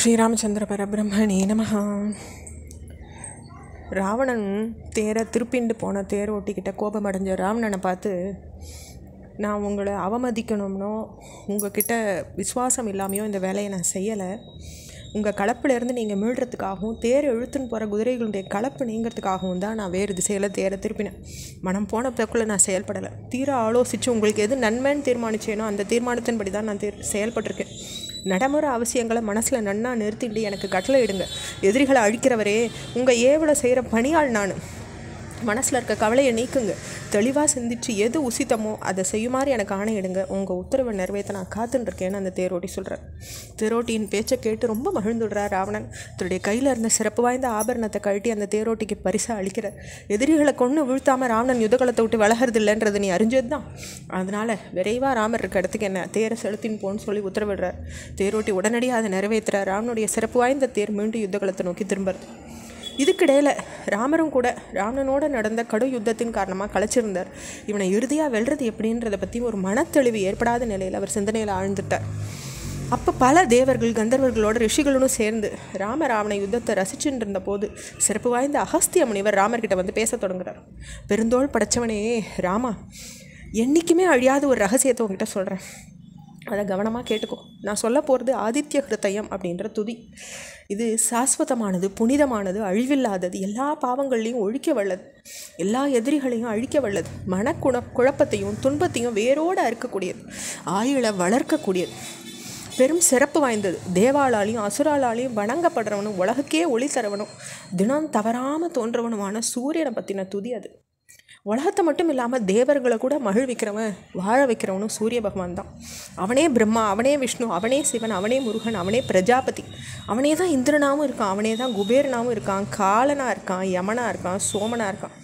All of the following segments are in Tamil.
ஸ்ரீராமச்சந்திர பரபிரம்மணே நமஹ. ராவணன் தேரை திருப்பிண்டு போன தேர் ஓட்டிக்கிட்ட கோபம் அடைஞ்ச ராவணனை பார்த்து, நான் உங்களை அவமதிக்கணும்னோ உங்ககிட்ட விசுவாசம் இல்லாமையோ இந்த வேலையை நான் செய்யலை. உங்கள் கலப்பிலேருந்து நீங்கள் மீள்றதுக்காகவும் தேர் இழுத்துன்னு போகிற குதிரைகளுடைய கலப்பு நீங்கிறதுக்காகவும் தான் நான் வேறு திசையில் தேரை திருப்பினேன். மனம் போன போக்குள்ள நான் செயல்படலை. தீர ஆலோசித்து உங்களுக்கு எது நன்மைன்னு தீர்மானிச்சேனோ அந்த தீர்மானத்தின்படி தான் நான் செயல்பட்டிருக்கேன். நடைமுறை அவசியங்களை மனசில் நன்னா நிறுத்திட்டு எனக்கு கட்டளை இடுங்க. எதிரிகளை அழிக்கிறவரே, உங்கள் ஏவலை செய்கிற பணியாள் நான். மனசில் இருக்க கவலையை நீக்குங்க. தெளிவாக சிந்திச்சு எது உசித்தமோ அதை செய்யுமாறு எனக்கு ஆணையிடுங்க. உங்கள் உத்தரவை நிறைவேற்ற நான் காத்துட்டுருக்கேன்னு அந்த தேரோட்டி சொல்கிறார். தேரோட்டியின் பேச்சை கேட்டு ரொம்ப மகிழ்ந்துடுறார் ராவணன். தன்னுடைய கையில் இருந்த சிறப்பு வாய்ந்த ஆபரணத்தை கழட்டி அந்த தேரோட்டிக்கு பரிசாக அளிக்கிறார். எதிரிகளை கொண்டு வீழ்த்தாமல் ராவணன் யுத்தகலத்தை விட்டு வளர்கிறது இல்லைன்றது நீ அறிஞ்சது தான். அதனால் விரைவாக ராமர் இருக்க இடத்துக்கு என்ன தேரை செலுத்தின்னு போன்னு சொல்லி உத்தரவிடுறார். தேரோட்டி உடனடியாக அதை நிறைவேற்றுறார். ராவனுடைய சிறப்பு வாய்ந்த தேர் மீண்டும் யுத்தகலத்தை நோக்கி திரும்புறது. இதுக்கிடையில் ராமரும் கூட ராவணனோடு நடந்த கடு யுத்தத்தின் காரணமாக கலைச்சிருந்தார். இவனை இறுதியாக வெல்றது எப்படின்றத பற்றி ஒரு மனத்தெளிவு ஏற்படாத நிலையில் அவர் சிந்தனையில் ஆழ்ந்துட்டார். அப்போ பல தேவர்கள் கந்தர்வர்களோட ரிஷிகளும் சேர்ந்து ராவண யுத்தத்தை ரசிச்சுட்டு இருந்த போது சிறப்பு வாய்ந்த அகஸ்திய முனிவர் ராமர்கிட்ட வந்து பேச தொடங்குறார். பெருந்தோள் படைச்சவனே ராமா, என்றைக்குமே அழியாத ஒரு ரகசியத்தை உங்ககிட்ட சொல்கிறேன். அதை கவனமாக கேட்டுக்கோ. நான் சொல்ல போகிறது ஆதித்ய ஹிருதயம் அப்படின்ற துதி. இது சாஸ்வதமானது, புனிதமானது, அழிவில்லாதது, எல்லா பாவங்கள்லையும் ஒழிக்க வல்லது, எல்லா எதிரிகளையும் அழிக்க வல்லது, குழப்பத்தையும் துன்பத்தையும் வேரோடு அறுக்கக்கூடியது, ஆயுளை வளர்க்கக்கூடியது, பெரும் சிறப்பு வாய்ந்தது, தேவாளாலையும் அசுராளாலையும் வணங்கப்படுறவனும் உலகுக்கே ஒளி தரவனும் தினம் தவறாமல் தோன்றவனுமான சூரியனை பற்றின துதி அது. உலகத்தை மட்டும் இல்லாமல் தேவர்களை கூட மகிழ்விக்கிறவன் வாழ வைக்கிறவனும் சூரிய பகவான் தான். அவனே பிரம்மா, அவனே விஷ்ணு, அவனே சிவன், அவனே முருகன், அவனே பிரஜாபதி, அவனே தான் இந்திரனாகவும் இருக்கான், அவனே தான் குபேரனாகவும் இருக்கான், காலனாக இருக்கான், யமனாக இருக்கான், சோமனாக இருக்கான்,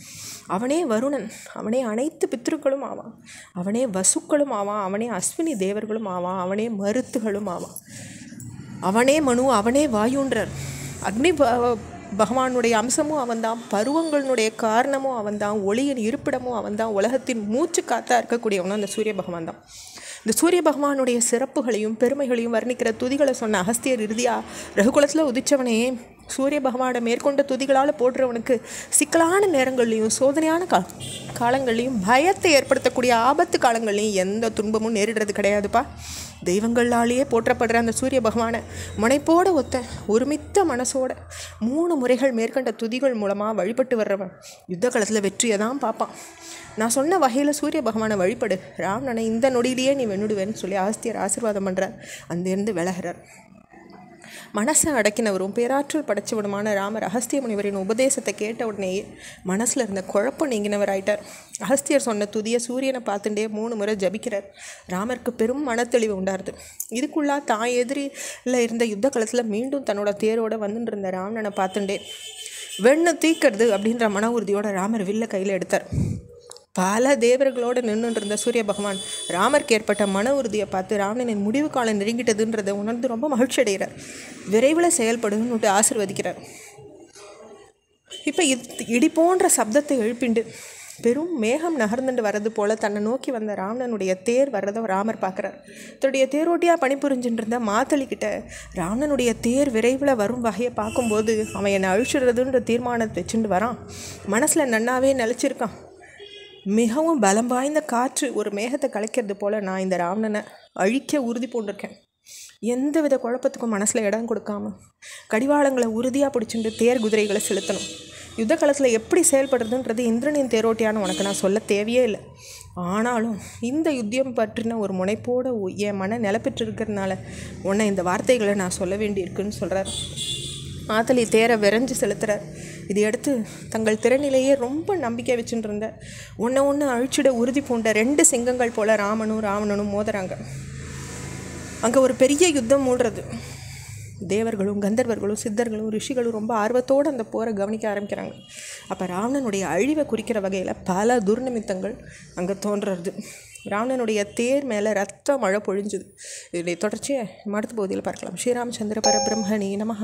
அவனே வருணன், அவனே அனைத்து பித்ருக்களும் ஆவான், அவனே வசுக்களும் ஆவான், அவனே அஸ்வினி தேவர்களும் ஆவான், அவனே மருத்துகளும் ஆவான், அவனே மனு, அவனே வாயுன்றார். அக்னி பகவானுடைய அம்சமும் அவன்தான், பருவங்களுடைய காரணமும் அவன்தான், ஒளியின் இருப்பிடமும் அவன்தான், உலகத்தின் மூச்சு காத்தா இருக்கக்கூடியவனும் அந்த சூரிய பகவான் தான். இந்த சூரிய பகவானுடைய சிறப்புகளையும் பெருமைகளையும் வர்ணிக்கிற துதிகளை சொன்ன அகஸ்தியர் இறுதியாக ரகுகுலத்தில் உதிச்சவனே, சூரிய பகவானை மேற்கொண்ட துதிகளால் போடுறவனுக்கு சிக்கலான நேரங்கள்லையும் சோதனையான காலங்கள்லையும் பயத்தை ஏற்படுத்தக்கூடிய ஆபத்து காலங்கள்லையும் எந்த துன்பமும் நேரிடுறது கிடையாதுப்பா. தெய்வங்களாலேயே போற்றப்படுற அந்த சூரிய பகவானை முனைப்போட ஒத்த ஒருமித்த மனசோட 3 முறைகள் மேற்கண்ட துதிகள் மூலமாக வழிபட்டு வர்றவன் யுத்த காலத்தில் வெற்றியை தான் பார்ப்பான். நான் சொன்ன வகையில் சூரிய பகவானை வழிபடு, ராவணனை இந்த நொடியிலேயே நீ வெண்ணுடுவேன்னு சொல்லி அகஸ்தியர் ஆசீர்வாதம் பண்ணுறார். அங்கேருந்து விலகிறார். மனசை அடக்கினவரும் பேராற்றல் படைச்சவனுமான ராமர் அகஸ்திய முனிவரின் உபதேசத்தை கேட்ட உடனேயே மனசில் இருந்த குழப்பம் நீங்கினவர் ஆயிட்டார். அகஸ்தியர் சொன்ன துதிய சூரியனை பார்த்துட்டே 3 முறை ஜபிக்கிறார். ராமருக்கு பெரும் மனத்தெளிவு உண்டாருது. இதுக்குள்ளா தான் எதிரில் இருந்த யுத்த காலத்தில் மீண்டும் தன்னோட தேரோடு வந்துட்டு இருந்த ராவணனை பார்த்துட்டே வெண்ணு தீக்கிறது அப்படின்ற மன உறுதியோட ராமர் வில்ல கையில் எடுத்தார். பல தேவர்களோடு நின்றுட்டு இருந்த சூரிய பகவான் ராமருக்கு ஏற்பட்ட மன உறுதியை பார்த்து ராவணனின் முடிவு காலம் நெருங்கிட்டதுன்றதை உணர்ந்து ரொம்ப மகிழ்ச்சி அடைகிறார். விரைவில் செயல்படுன்னு ஆசீர்வதிக்கிறார். இப்போ இடி போன்ற சப்தத்தை எழுப்பிண்டு பெரும் மேகம் நகர்ந்துட்டு வர்றது போல் தன்னை நோக்கி வந்த ராவணனுடைய தேர் வர்றதை ராமர் பார்க்குறார். தன்னுடைய தேரோட்டியாக பணிபுரிஞ்சுட்டு இருந்த மாத்தளிக்கிட்ட ராவணனுடைய தேர் விரைவில் வரும் வகையை பார்க்கும்போது அவன் என்னை அழிச்சிடுறதுன்ற தீர்மானத்தை வச்சுட்டு வரான். மனசில் நன்னாவே நிலச்சிருக்கான். மிகவும் பலம் வாய்ந்த காற்று ஒரு மேகத்தை கலைக்கிறது போல் நான் இந்த ராவணனை அழிக்க உறுதி பூண்டிருக்கேன். எந்த வித குழப்பத்துக்கும் மனசில் இடம் கொடுக்காம கடிவாளங்களை உறுதியாக பிடிச்சிட்டு தேர் குதிரைகளை செலுத்தணும். யுத்த காலத்தில் எப்படி செயல்படுறதுன்றது இந்திரனின் தேரோட்டியான உனக்கு நான் சொல்ல தேவையே இல்லை. ஆனாலும் இந்த யுத்தம் பற்றின ஒரு முனைப்போடு என் மன நிலப்பெற்றிருக்கிறதுனால உன்னை இந்த வார்த்தைகளை நான் சொல்ல வேண்டியிருக்குன்னு சொல்கிறார். மாத்தளி தேரை விரைஞ்சு செலுத்துகிறார். இதையடுத்து தங்கள் திறனிலேயே ரொம்ப நம்பிக்கை வச்சுட்டு இருந்த ஒன்று அழிச்சிட உறுதி பூண்ட 2 சிங்கங்கள் போல் ராவணனும் மோதுறாங்க. அங்கே ஒரு பெரிய யுத்தம் மூடுறது. தேவர்களும் கந்தர்வர்களும் சித்தர்களும் ரிஷிகளும் ரொம்ப ஆர்வத்தோடு அந்த போரை கவனிக்க ஆரம்பிக்கிறாங்க. அப்போ ராவணனுடைய அழிவை குறிக்கிற வகையில் பல துர்நிமித்தங்கள் அங்கே தோன்றுறது. ராவணனுடைய தேர் மேலே ரத்த மழை பொழிஞ்சுது. இதனுடைய தொடர்ச்சியை அடுத்த பகுதியில் பார்க்கலாம். ஸ்ரீராமச்சந்திர பரபிரம்மணே நமஹ.